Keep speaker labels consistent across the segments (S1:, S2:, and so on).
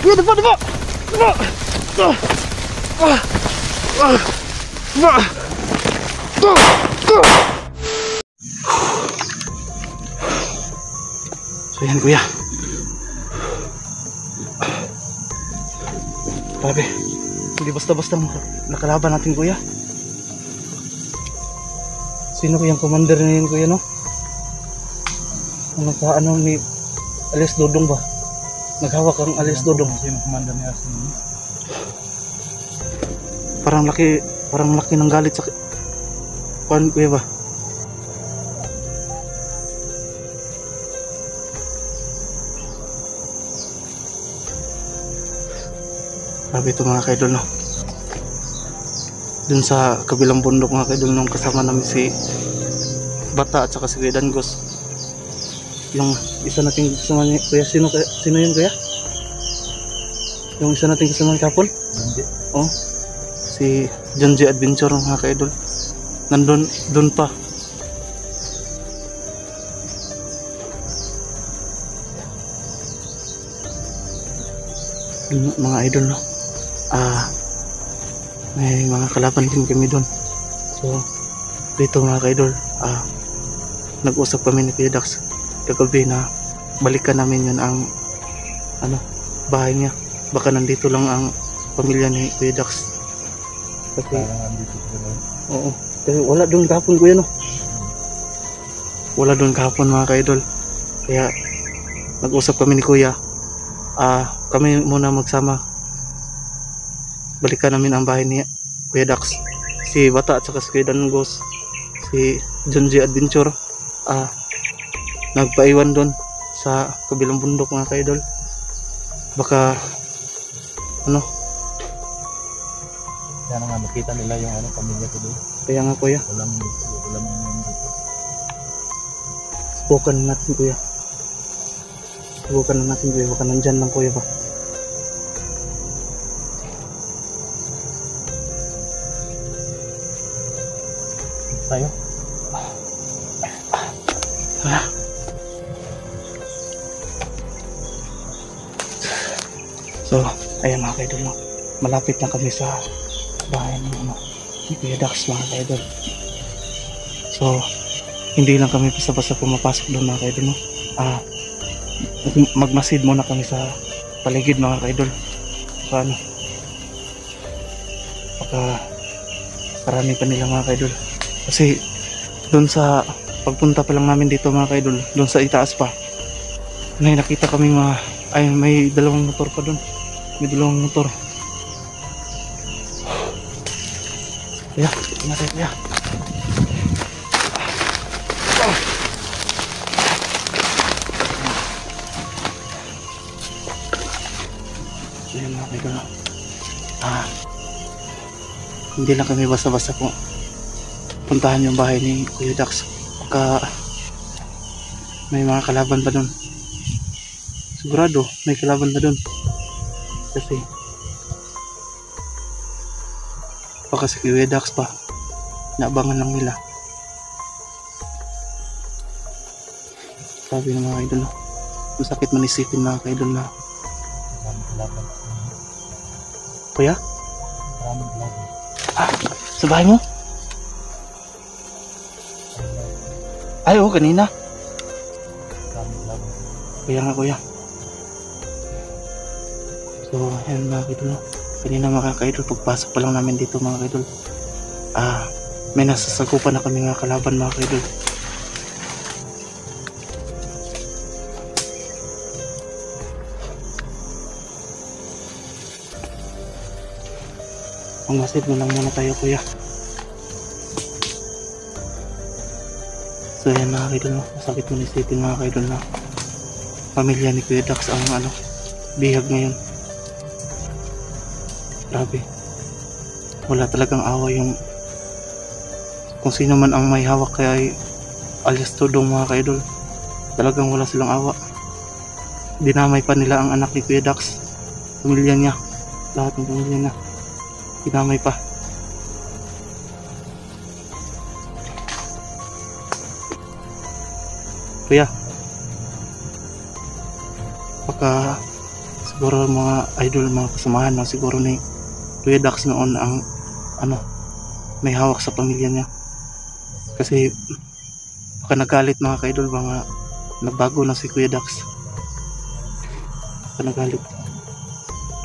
S1: Kuya, diba? Diba? So yan kuya. Grabe. Hindi basta-basta nakalaban natin kuya. Sino kayang commander na yun kuya no? Ano ni Alias Dodong ba? Naghawak ang Alias Dodong.
S2: Sino commander niya?
S1: Parang laki ng galit sa kuan kuya ba? Grabe ito mga kaidol no. Dun sa kabilang bundok mga kaidol nung kasama namin si Bata at saka si Kuya Dangos. Yung isa nating kasama niya kuya, sino yun kuya? Yung isa nating kasama kapon?
S2: Hindi.
S1: Oh. Si John J. Adventure mga kaidol. Dun pa. Mga idol no. May mga kalaban din kami doon. So dito mga kaidol, nag-usap kami ni Kuya Dax kagabi na balikan namin yun ang bahay niya. Baka nandito lang ang pamilya ni Kuya Dax. Kasi oo, kasi wala doon kahapon kuya no. Wala doon kahapon mga kaidol. Kaya nag-usap kami ni Kuya, kami muna magsama balikan namin ang bahay ni Kuya Dax, si Bata at saka si Kuya Dangos, si John J. Adventure nagpaiwan doon sa kabilang bundok mga kaidol. Baka
S2: kaya nga makita nila yung pamilya ko doon.
S1: Kaya nga kuya,
S2: Walang dito.
S1: subukan natin kuya. Baka nandyan lang kuya ba.
S2: Tayo.
S1: So ayan mga kaidol no? Malapit na kami sa bahay ni Kuya Dax mga kaidol. So hindi lang kami basta-basta pumapasok doon mga kaidol no? Magmasid muna kami sa paligid mga kaidol. Baka karami pa nila mga kaidol. Kasi doon sa pagpunta pa lang namin dito mga kaidol, doon sa itaas pa, may nakita kami may dalawang motor pa doon. May dalawang motor. Kuya, natin kuya. Ayan mga kaidol. Hindi lang kami basta-basta po puntahan yung bahay ni Kuya Dax. Baka may mga kalaban pa doon. Sigurado may kalaban pa doon. Kasi baka si Kuya Dax pa naabangan lang nila. Sabi ng mga idol no? Masakit man isipin mga kaidol na kuya? Sa bahay mo? Ay oo, kanina. Kaya nga kuya. So ayan mga kaidol no? Kanina mga kaidol, pagpasok pa lang namin dito mga kaidol, may nasasagupan na kami mga kalaban mga kaidol. Magmasid mo lang muna tayo kuya. So ayan mga kaidol no? Masakit mo isipin mga kaidol na pamilya ni Kuya Dax ang bihag ngayon. Grabe, wala talagang awa yung kung sino man ang may hawak kay Alias Dodong mga kaidol. Talagang wala silang awa. Dinamay pa nila ang anak ni Kuya Dax, pamilya niya, lahat ng pamilya niya dinamay pa. Kuya, baka siguro mga idol, mga kasamahan na siguro ni Kuya Dax noon ang ano, may hawak sa pamilya niya. Kasi baka nagalit mga ka-idol, mga nagbago na si Kuya Dax. Baka nagalit.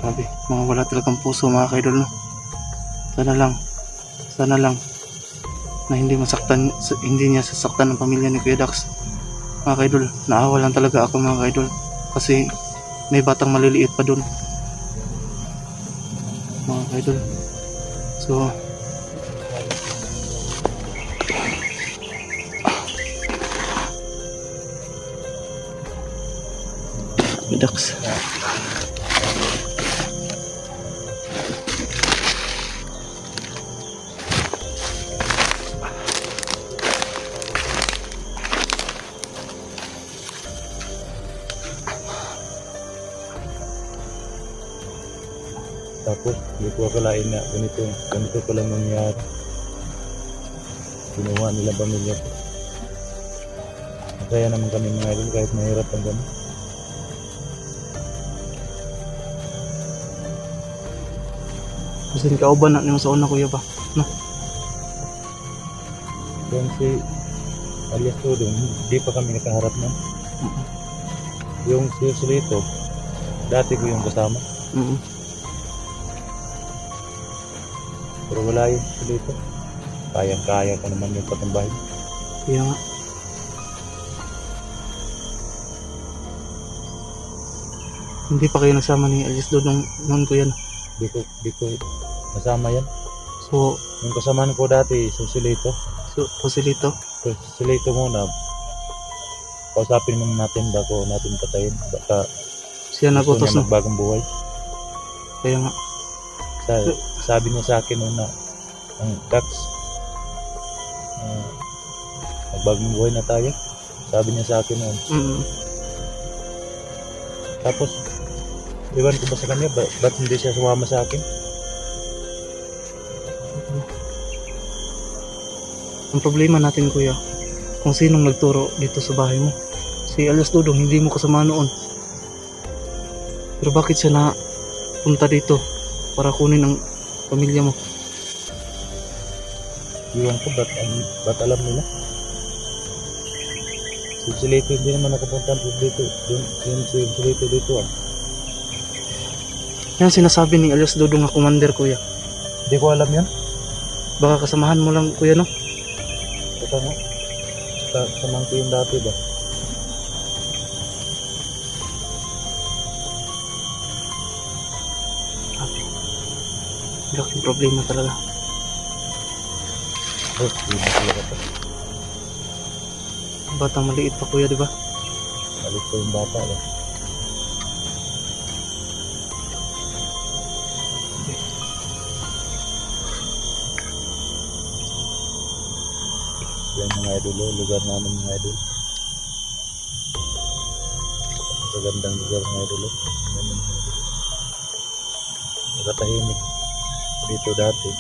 S1: Grabe, mga wala talagang puso mga ka-idol, no? Sana lang na hindi niya sasaktan ng pamilya ni Kuya Dax. Mga ka-idol, naawa lang talaga ako mga ka-idol, kasi may batang maliliit pa dun mga ka-idol. So Kuya Dax,
S2: Tapos hindi ko akalain na ganito pala mangyari. Ginawa nila pamilya ko. Masaya naman kami mga idol kahit mahirap ang gano'n.
S1: kasi kauban na nimo sa una kuya ba, no?
S2: Yung si alias Tudong, hindi pa kami nakaharap nun. Yung si Joselito, dati ko yung kasama. Pero wala yung Joselito. Kayang-kaya ko naman yung patambahin.
S1: Kaya nga. Hindi pa kayo nasama ni Alias Dodong noon kuya, no?
S2: Di ko kasama yan.
S1: So,
S2: Yung kasamaan ko dati, Joselito.
S1: Joselito.
S2: Joselito muna. Kausapin muna natin bago natin patayin. Baka
S1: Siya
S2: gusto
S1: nagutos,
S2: niya
S1: no?
S2: magbagong buhay.
S1: Kaya nga.
S2: Sabi niya sa akin noon na ang Dax, magbagong buhay na tayo. Sabi niya sa akin noon. Tapos, iwan ko ba sa kanya? Ba't hindi siya sumama sa akin?
S1: Ang problema natin kuya, kung sinong nagturo dito sa bahay mo. Si Alias Dodong hindi mo kasama noon. Pero bakit siya na punta dito para kunin ang pamilya mo?
S2: Iwan ko, ba't alam nila? Si Joselito hindi naman nakapunta dito. Yung si Joselito dito
S1: Yan sinasabi ni Alias Dodong na commander kuya.
S2: Hindi ko alam yan.
S1: Baka kasamahan mo lang kuya, no?
S2: Ito nga. Kasamahan ko yung dati ba?
S1: Laking problema talaga.
S2: Hindi na talaga ito.
S1: Batang maliit pa kuya, di ba?
S2: Alit ko yung bata ba? Yan mga idol, lugar namin mga idol. Magagandang lugar mga idol. Nakatahimik dito dati.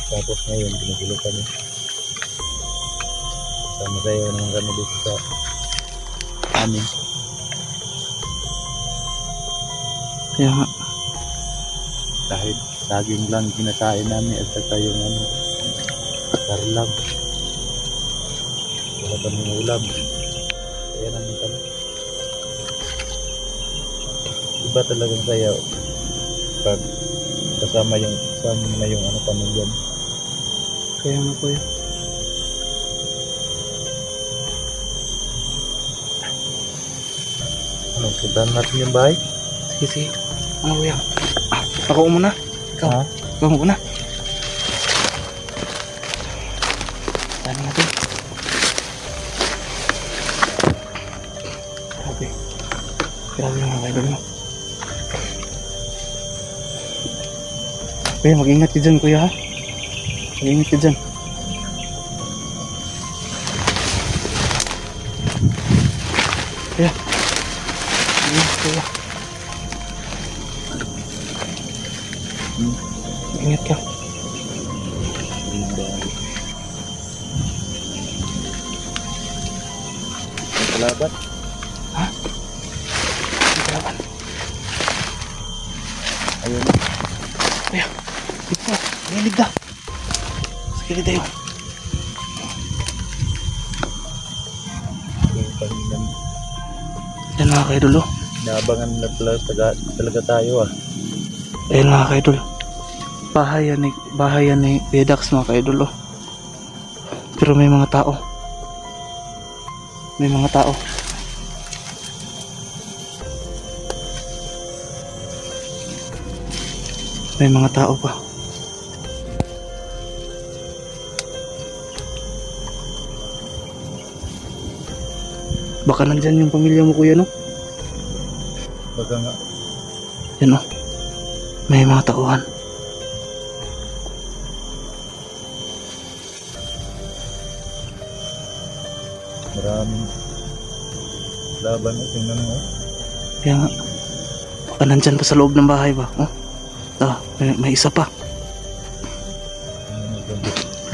S2: Tapos ngayon, ginugulo kami. Sama sayo naman kami dito sa amin.
S1: Kaya nga.
S2: Kahit saging lang kinakain namin at saka yung karlag. Wala kami ulam. Kaya namin kami. Iba talagang saya pag kasama na yung pamilya mo.
S1: Kaya nga kuya.
S2: Puntahan natin yung bahay.
S1: Sige, sige. Ano kuya? Ako muna. Ikaw.
S2: Ha?
S1: Ikaw muna. Tama natin. Grabe. Grabe yung mga idol mo. Kuya, mag-ingat ka dyan kuya, ha? Mag-ingat ka dyan. Kuya. Mag-ingat kuya. Mag-ingat ka.
S2: Kalaban?
S1: Ha? Kalaban.
S2: Ayun.
S1: Kuya, dito. Gilid na. Sa gilid tayo.
S2: Yung panginoon.
S1: Yan mga kaidol oh.
S2: Naabangan na talaga tayo ah.
S1: Ayun mga kaidol. Bahay yan ni Kuya Dax mga kaidol oh. Pero may mga tao. May mga tao. May mga tao pa. Baka nandyan yung pamilya mo kuya no?
S2: Baka nga.
S1: Yan o. May mga tauhan.
S2: Maraming laban o. Tingnan mo.
S1: Kaya nga. Baka nandyan pa sa loob ng bahay ba? Oh. May isa pa.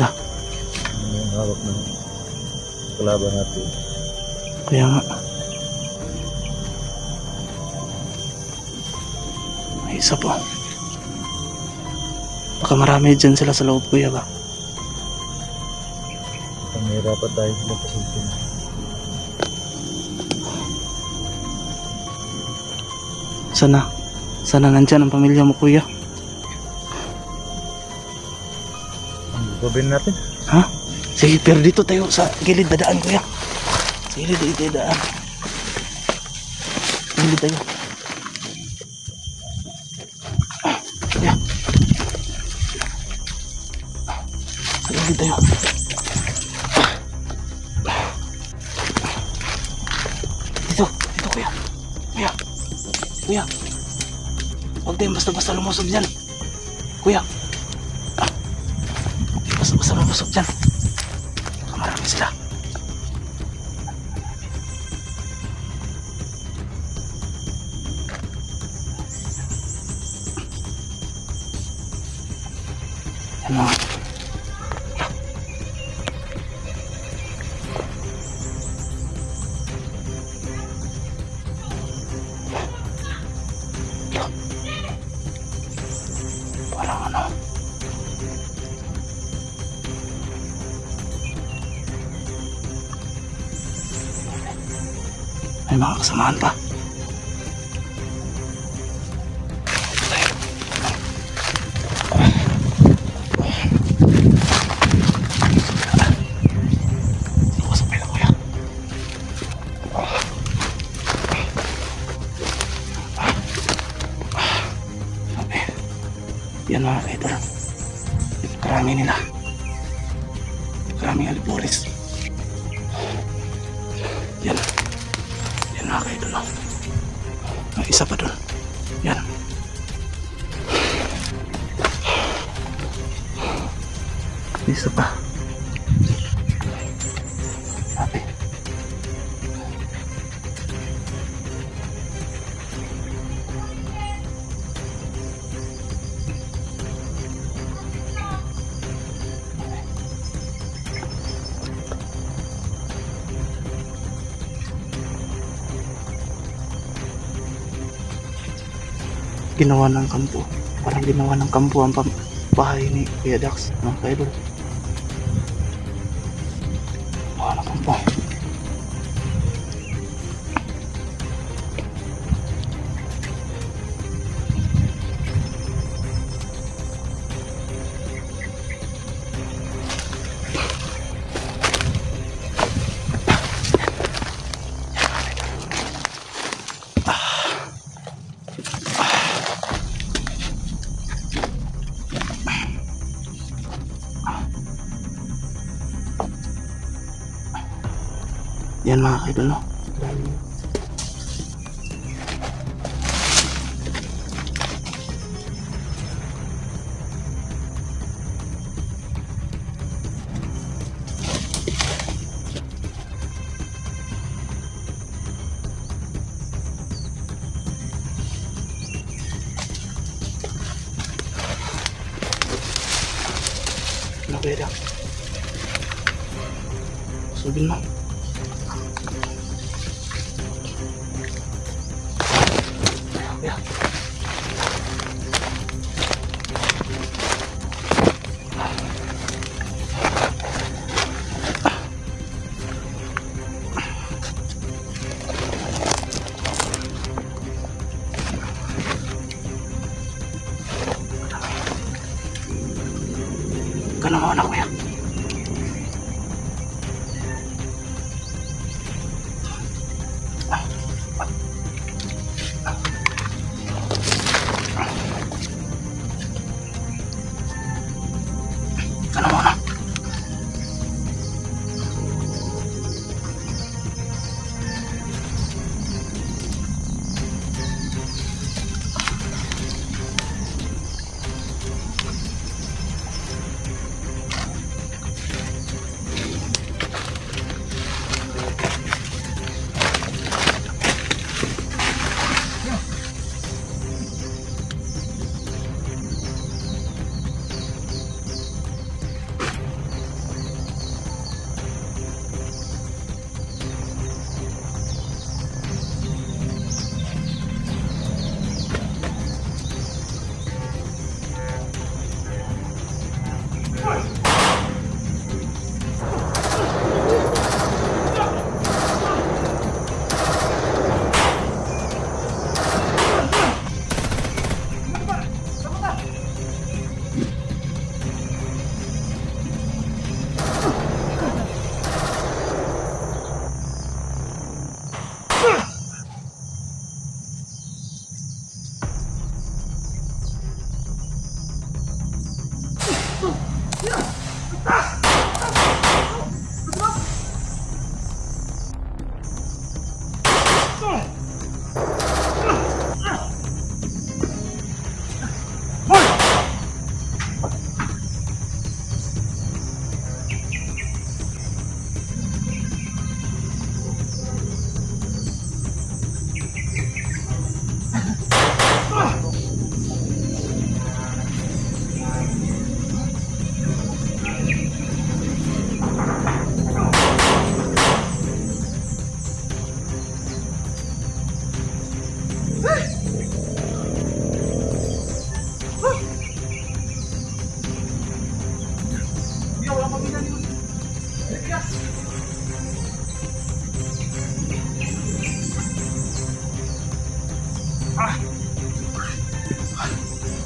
S1: Na.
S2: Ano yung hawak ng kalaban natin.
S1: Kaya nga. May isa pa. Baka marami dyan sila sa loob kuya ba?
S2: Pamirapan tayo sila pasilpin.
S1: Sana nandyan ang pamilya mo kuya.
S2: Ang gagawin natin?
S1: Ha? Sige, pero dito tayo sa gilid dadaan kuya. Sa gilid tayo dadaan. Gilid tayo. Kuya. Sa gilid tayo. Dito kuya. Kuya. Huwag tayong basta-basta lumusog dyan. Kuya. Basta-basta lumusog dyan. Marami sila. Yan mga. Parang ano. May mga kasamahan pa. Yan mga kaidol. Karami nila. Karaming aliporis. Yan. Yan mga kaidol. Ang isa pa dun. Yan. Isa pa. Sabi. Ginawa ng kampo. Parang ginawa ng kampo ang bahay ni Kuya Dax. Mga kaidol. Ginawa ng kampo. Yan mga kaidol no. Nabeda. Subin mo. Ya. na muna kuya. Ano muna?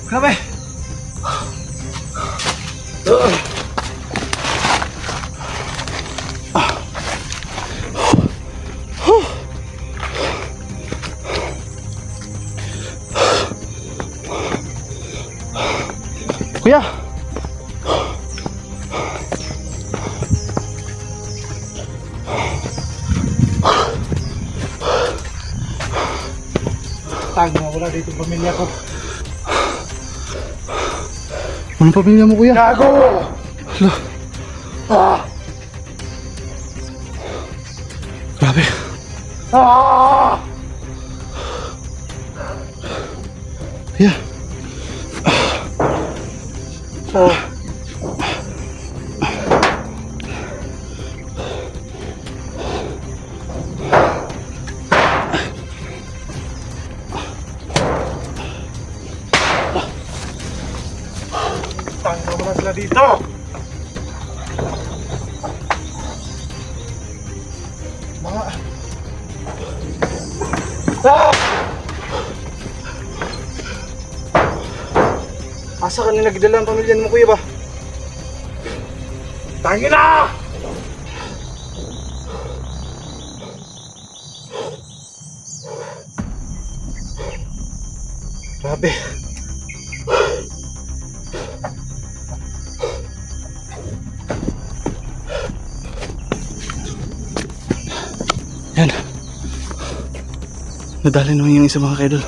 S2: Grabe!
S1: Kuya!
S2: Tanga, wala dito pamilya ko.
S1: Anong pamilya mo kuya?
S2: Gago!
S1: Hala.
S2: Ah!
S1: Grabe.
S2: Ah!
S1: Kuya.
S2: Oh. Tanga mo na sila dito! Mga... Ah!
S1: Asa ka nila gidala ang pamilya mo kuya ba?
S2: Tangin na!
S1: Grabe. Yan. Nadali naman yung isa mga kaidol.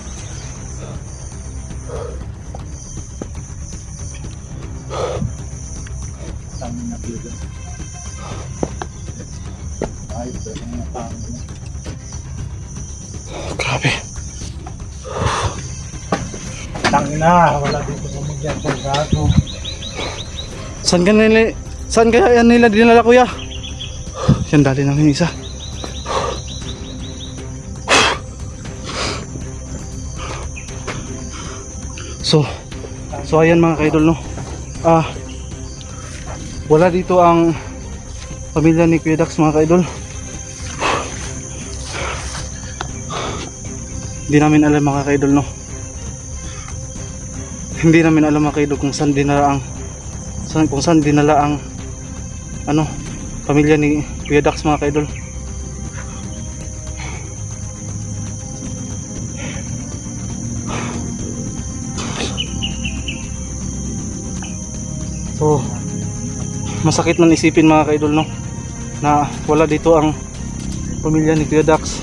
S2: Tangin na dito. Ayos ba yung mga tao mo?
S1: Grabe.
S2: Tangin na! Wala dito pamilya ko. Gago.
S1: Saan kaya yan nila dinala kuya? Yan dali namin yung isa. So ayan mga kaidol no. Wala dito ang pamilya ni Kuya Dax mga kaidol. Hindi namin alam mga kaidol no. Hindi namin alam mga kaidol kung saan kung saan dinala ang ano, pamilya ni Kuya Dax mga ka-idol. So masakit man isipin mga ka-idol, no, na wala dito ang pamilya ni Kuya Dax.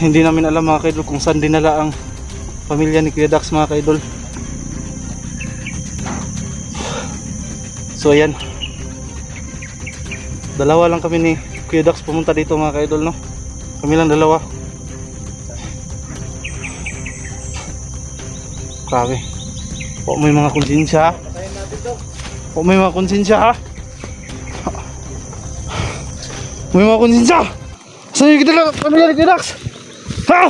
S1: Hindi namin alam mga ka-idol kung saan dinala ang pamilya ni Kuya Dax mga ka-idol. So ayan, dalawa lang kami ni Kuya Dax pumunta dito mga ka-idol, no, kami lang dalawa. Grabe, o may mga konsensya, o may mga konsensya ha, may mga konsensya. Saan yung kita pamilya ni Kuya Dax? Ha?